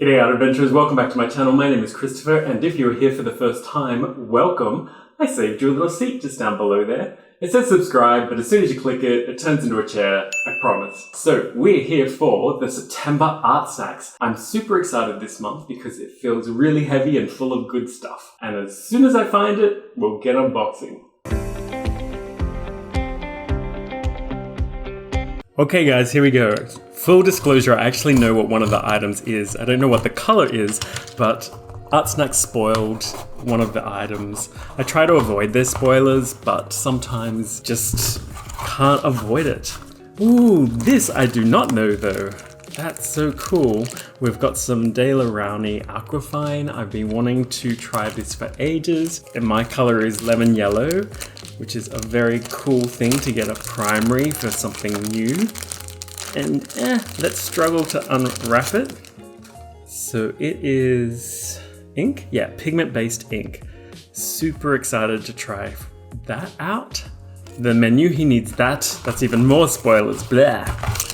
G'day art adventurers, welcome back to my channel. My name is Christopher, and if you're here for the first time, welcome. I saved you a little seat just down below there. It says subscribe, but as soon as you click it, it turns into a chair, I promise. So we're here for the September Art Snacks. I'm super excited this month because it feels really heavy and full of good stuff. And as soon as I find it, we'll get unboxing. Okay guys, here we go. Full disclosure, I actually know what one of the items is. I don't know what the color is, but ArtSnacks spoiled one of the items. I try to avoid their spoilers, but sometimes just can't avoid it. Ooh, this I do not know though. That's so cool. We've got some Dale Rowney Aquafine. I've been wanting to try this for ages, and my color is lemon yellow, which is a very cool thing to get a primary for something new. And let's struggle to unwrap it. So it is ink? Yeah, pigment-based ink. Super excited to try that out. The menu, he needs that. That's even more spoilers, blah.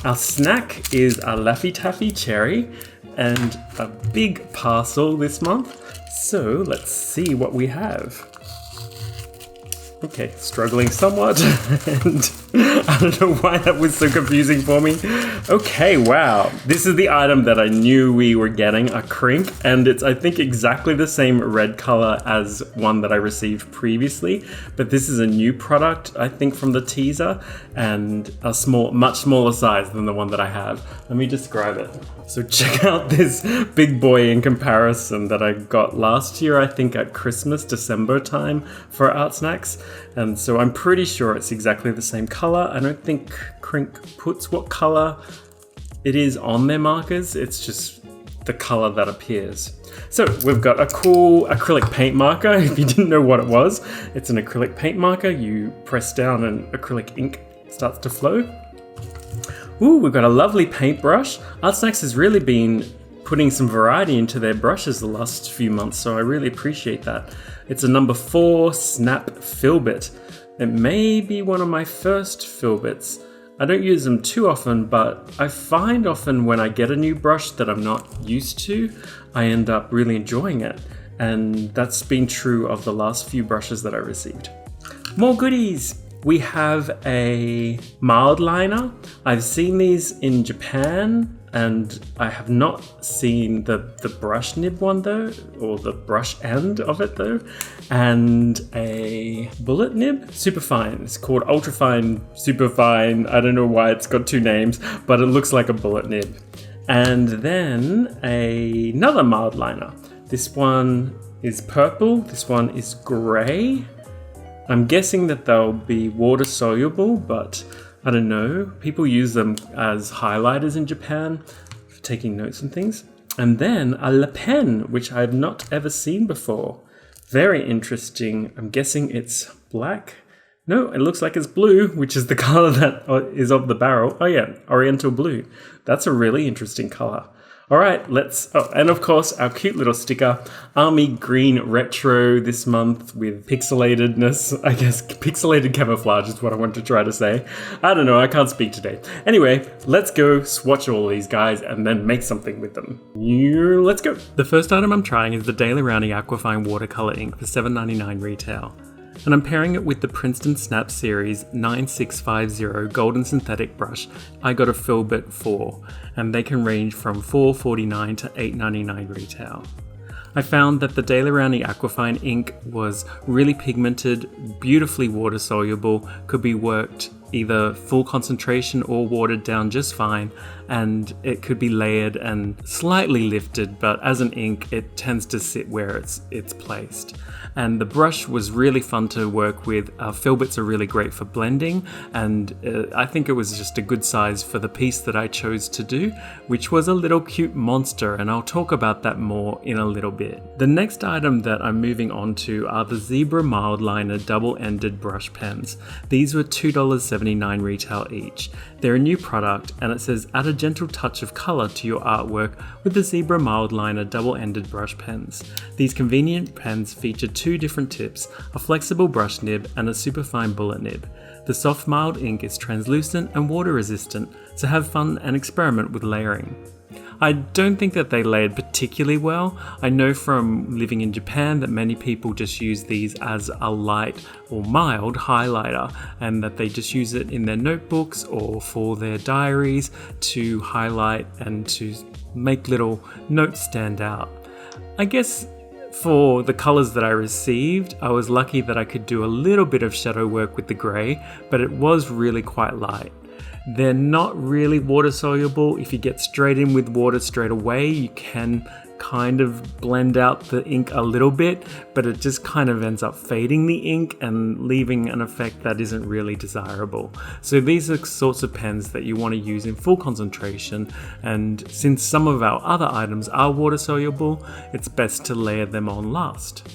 Our snack is a Laffy Taffy cherry and a big parcel this month. So let's see what we have. Okay, struggling somewhat, and I don't know why that was so confusing for me. Okay, wow. This is the item that I knew we were getting, a crink, and it's, I think, exactly the same red color as one that I received previously, but this is a new product, I think, from the teaser, and a much smaller size than the one that I have. Let me describe it. So check out this big boy in comparison that I got last year, I think at Christmas, December time for ArtSnacks. And so I'm pretty sure it's exactly the same color. I don't think Crink puts what color it is on their markers. It's just the color that appears. So we've got a cool acrylic paint marker. If you didn't know what it was, it's an acrylic paint marker. You press down and acrylic ink starts to flow. Ooh, we've got a lovely paintbrush. ArtSnacks has really been putting some variety into their brushes the last few months, so I really appreciate that. It's a number 4 Snap Filbit. It may be one of my first Filbits. I don't use them too often, but I find often when I get a new brush that I'm not used to, I end up really enjoying it. And that's been true of the last few brushes that I received. More goodies! We have a mild liner. I've seen these in Japan, and I have not seen the brush nib one though, or the brush end of it though, and a bullet nib, superfine. It's called ultrafine, superfine. I don't know why it's got two names, but it looks like a bullet nib. And then another mild liner. This one is purple, this one is gray. I'm guessing that they'll be water soluble, but I don't know. People use them as highlighters in Japan for taking notes and things. And then a Le Pen, which I've not ever seen before. Very interesting. I'm guessing it's black. No, it looks like it's blue, which is the color that is of the barrel. Oh yeah, Oriental blue. That's a really interesting color. All right, and of course, our cute little sticker, Army Green Retro this month with pixelatedness, I guess, pixelated camouflage is what I want to try to say. I don't know, I can't speak today. Anyway, let's go swatch all these guys and then make something with them. Let's go. The first item I'm trying is the Dale Rowney Aquafine Watercolor Ink for $7.99 retail. And I'm pairing it with the Princeton Snap Series 9650 Golden Synthetic Brush I got a Filbit for, and they can range from $4.49 to $8.99 retail. I found that the Dale Rowney Aquafine ink was really pigmented, beautifully water soluble, could be worked either full concentration or watered down just fine, and it could be layered and slightly lifted, but as an ink it tends to sit where it's placed. And the brush was really fun to work with. Filbits are really great for blending, and I think it was just a good size for the piece that I chose to do, which was a little cute monster, and I'll talk about that more in a little bit. The next item that I'm moving on to are the Zebra Mild Liner double-ended brush pens. These were $2.79 retail each. They're a new product, and it says add a gentle touch of color to your artwork with the Zebra Mild Liner double-ended brush pens. These convenient pens feature two different tips, a flexible brush nib and a superfine bullet nib. The soft mild ink is translucent and water resistant, so have fun and experiment with layering. I don't think that they layered particularly well. I know from living in Japan that many people just use these as a light or mild highlighter, and that they just use it in their notebooks or for their diaries to highlight and to make little notes stand out. I guess for the colors that I received, I was lucky that I could do a little bit of shadow work with the gray, but it was really quite light. They're not really water soluble. If you get straight in with water straight away, you can kind of blend out the ink a little bit, but it just kind of ends up fading the ink and leaving an effect that isn't really desirable. So these are sorts of pens that you want to use in full concentration, and since some of our other items are water soluble, it's best to layer them on last.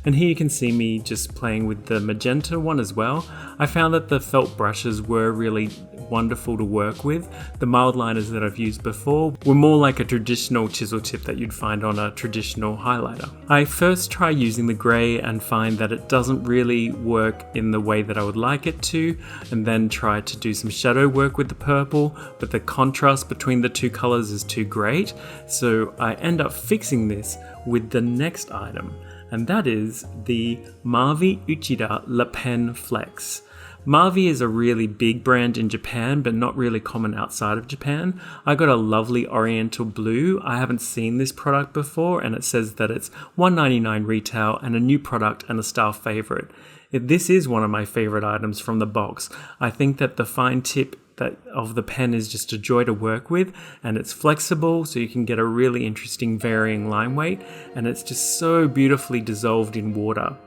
And here you can see me just playing with the magenta one as well. I found that the felt brushes were really wonderful to work with. The mild liners that I've used before were more like a traditional chisel tip that you'd find on a traditional highlighter. I first try using the grey and find that it doesn't really work in the way that I would like it to, and then try to do some shadow work with the purple, but the contrast between the two colours is too great, so I end up fixing this with the next item, and that is the Marvi Uchida Le Pen Flex. Marvi is a really big brand in Japan, but not really common outside of Japan. I got a lovely oriental blue. I haven't seen this product before, and it says that it's $1.99 retail and a new product and a staff favorite. This is one of my favorite items from the box. I think that the fine tip of the pen is just a joy to work with, and it's flexible so you can get a really interesting varying line weight, and it's just so beautifully dissolved in water.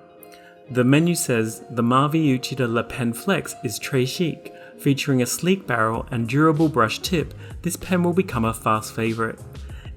The menu says the Marvi Uchida Le Pen Flex is très chic. Featuring a sleek barrel and durable brush tip, this pen will become a fast favorite.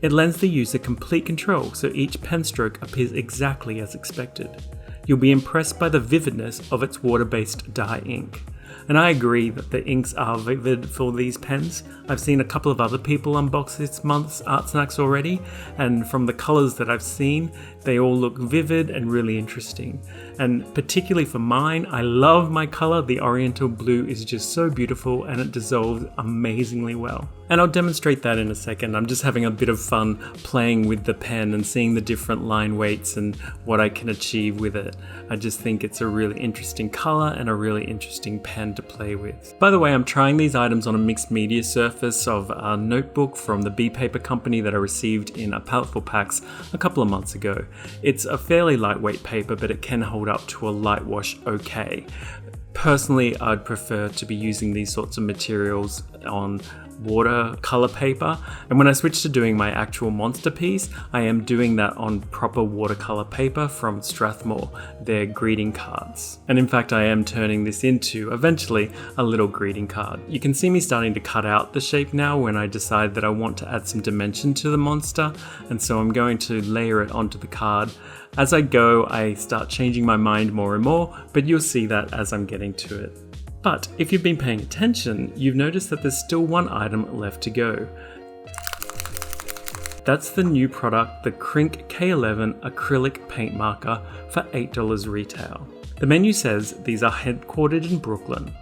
It lends the user complete control so each pen stroke appears exactly as expected. You'll be impressed by the vividness of its water-based dye ink. And I agree that the inks are vivid for these pens. I've seen a couple of other people unbox this month's ArtSnacks already, and from the colours that I've seen, they all look vivid and really interesting. And particularly for mine, I love my colour. The oriental blue is just so beautiful and it dissolves amazingly well. And I'll demonstrate that in a second. I'm just having a bit of fun playing with the pen and seeing the different line weights and what I can achieve with it. I just think it's a really interesting colour and a really interesting pen to play with. By the way, I'm trying these items on a mixed media surface of a notebook from the Bee Paper company that I received in a paletful packs a couple of months ago. It's a fairly lightweight paper, but it can hold up to a light wash okay. Personally, I'd prefer to be using these sorts of materials on watercolor paper, and when I switch to doing my actual monster piece, I am doing that on proper watercolor paper from Strathmore, their greeting cards. And in fact, I am turning this into, eventually, a little greeting card. You can see me starting to cut out the shape now when I decide that I want to add some dimension to the monster, and so I'm going to layer it onto the card. As I go, I start changing my mind more and more, but you'll see that as I'm getting to it. But if you've been paying attention, you've noticed that there's still one item left to go. That's the new product, the Krink K11 acrylic paint marker for $8 retail. The menu says these are headquartered in Brooklyn.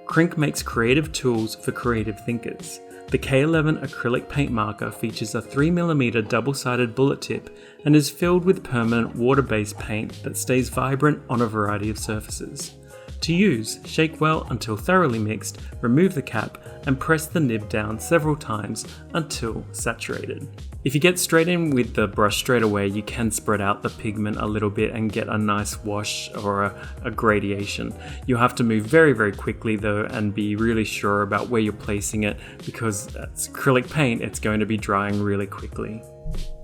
Krink makes creative tools for creative thinkers. The K11 acrylic paint marker features a 3mm double-sided bullet tip and is filled with permanent water-based paint that stays vibrant on a variety of surfaces. To use, shake well until thoroughly mixed, remove the cap, and press the nib down several times until saturated. If you get straight in with the brush straight away, you can spread out the pigment a little bit and get a nice wash or a gradation. You'll have to move very, very quickly though and be really sure about where you're placing it, because it's acrylic paint, it's going to be drying really quickly.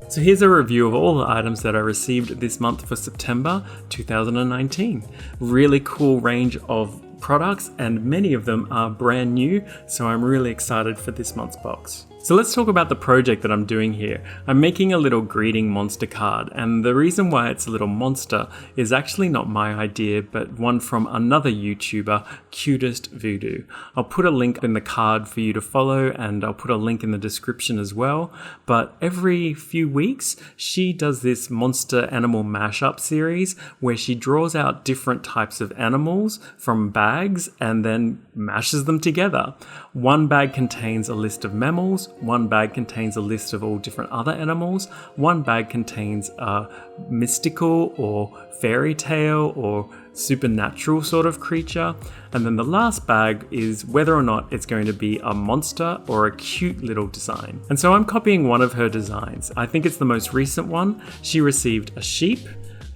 So here's a review of all the items that I received this month for September 2019. Really cool range of products, and many of them are brand new, so I'm really excited for this month's box. So let's talk about the project that I'm doing here. I'm making a little greeting monster card, and the reason why it's a little monster is actually not my idea, but one from another YouTuber, Cutest Voodoo. I'll put a link in the card for you to follow, and I'll put a link in the description as well. But every few weeks, she does this monster animal mashup series where she draws out different types of animals from bags and then mashes them together. One bag contains a list of mammals, one bag contains a list of all different other animals, one bag contains a mystical or fairy tale or supernatural sort of creature, and then the last bag is whether or not it's going to be a monster or a cute little design. And so I'm copying one of her designs. I think it's the most recent one. She received a sheep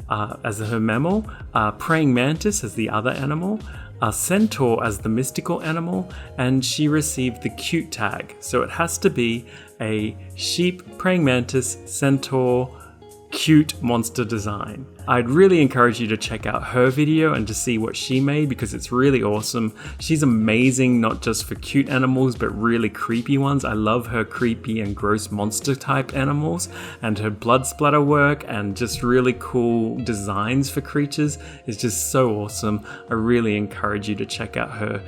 as her mammal, a praying mantis as the other animal, a centaur as the mystical animal, and she received the cute tag. So it has to be a sheep, praying mantis, centaur, cute monster design. I'd really encourage you to check out her video and to see what she made because it's really awesome. She's amazing, not just for cute animals, but really creepy ones. I love her creepy and gross monster type animals, and her blood splatter work and just really cool designs for creatures is just so awesome. I really encourage you to check out her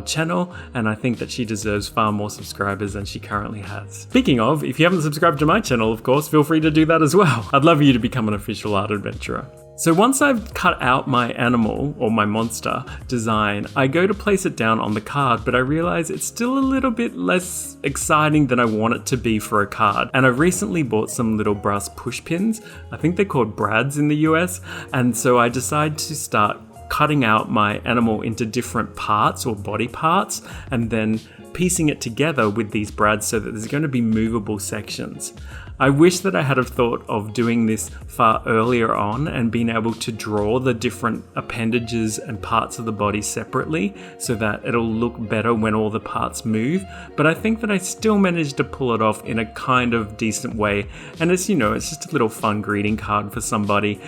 channel, and I think that she deserves far more subscribers than she currently has. Speaking of, if you haven't subscribed to my channel, of course, feel free to do that as well. I'd love you to become an official art adventurer. So once I've cut out my animal or my monster design, I go to place it down on the card, but I realize it's still a little bit less exciting than I want it to be for a card. And I've recently bought some little brass push pins. I think they're called brads in the US. And so I decide to start cutting out my animal into different parts or body parts and then piecing it together with these brads so that there's going to be movable sections. I wish that I had have thought of doing this far earlier on and been able to draw the different appendages and parts of the body separately so that it'll look better when all the parts move, but I think that I still managed to pull it off in a kind of decent way, and it's, you know, it's just a little fun greeting card for somebody,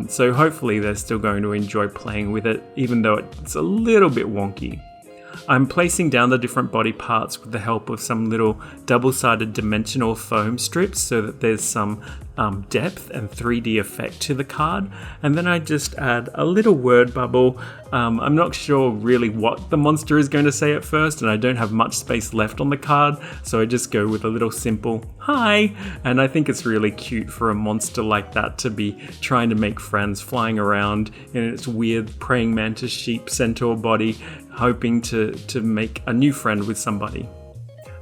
so hopefully they're still going to enjoy playing with it even though it's a little bit wonky. I'm placing down the different body parts with the help of some little double-sided dimensional foam strips so that there's some depth and 3D effect to the card. And then I just add a little word bubble. I'm not sure really what the monster is going to say at first, and I don't have much space left on the card, so I just go with a little simple hi. And I think it's really cute for a monster like that to be trying to make friends, flying around in its weird praying mantis sheep centaur body, hoping to make a new friend with somebody.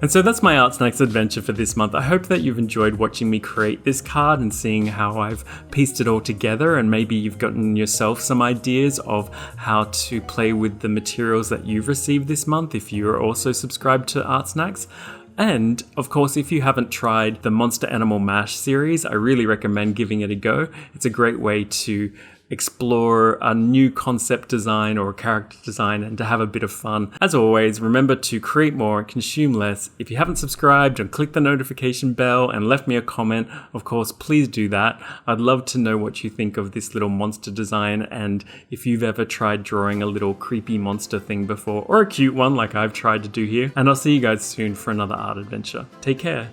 And so that's my ArtSnacks adventure for this month. I hope that you've enjoyed watching me create this card and seeing how I've pieced it all together, and maybe you've gotten yourself some ideas of how to play with the materials that you've received this month if you are also subscribed to ArtSnacks. And of course, if you haven't tried the Monster Animal Mash series, I really recommend giving it a go. It's a great way to explore a new concept design or a character design and to have a bit of fun. As always, remember to create more and consume less. If you haven't subscribed and clicked the notification bell and left me a comment, of course, please do that. I'd love to know what you think of this little monster design and if you've ever tried drawing a little creepy monster thing before, or a cute one like I've tried to do here. And I'll see you guys soon for another art adventure. Take care.